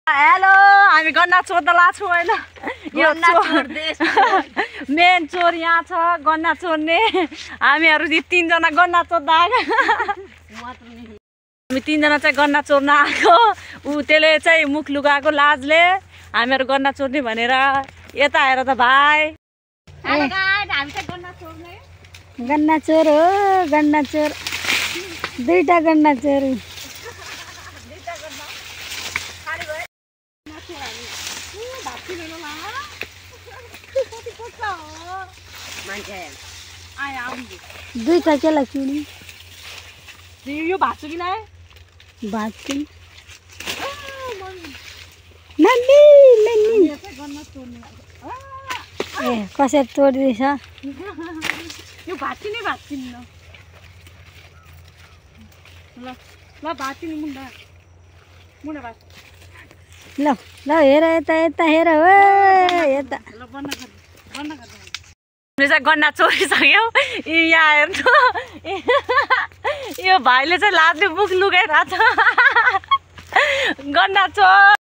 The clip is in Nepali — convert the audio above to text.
हेलो हामी गन्ना चोर्न लाग्छौँ होइन यो मेन चोर यहाँ छ गन्ना चोर्ने हामीहरू तीनजना गन्ना चोर्न आएको हामी तीनजना चाहिँ गन्ना चोर्न आएको ऊ त्यसले चाहिँ मुख लुगाएको लाजले हामीहरू गन्ना चोर्ने भनेर यता आएर त भाइ गन्ना चोर हो गन्ना चोर दुईटा गन्ना चोर दुईटा के लाग्ने यो भाँच्छु कि नै भाँच्छु नानी नानी ए कसरी तोड्दैछ यो भाँच्चिने भाँच्चिन्न ल ल भाँच्चिने मुन्डा मुन्डा भाँच ल ल हेर यता यता हेर हो यता ल बन्द गर हामीले चाहिँ गन्ना चोरिसक्यौँ यहाँ हेर्नु यो भाइले चाहिँ लाजले मुख लुगाइरहेको छ गन्ना चोर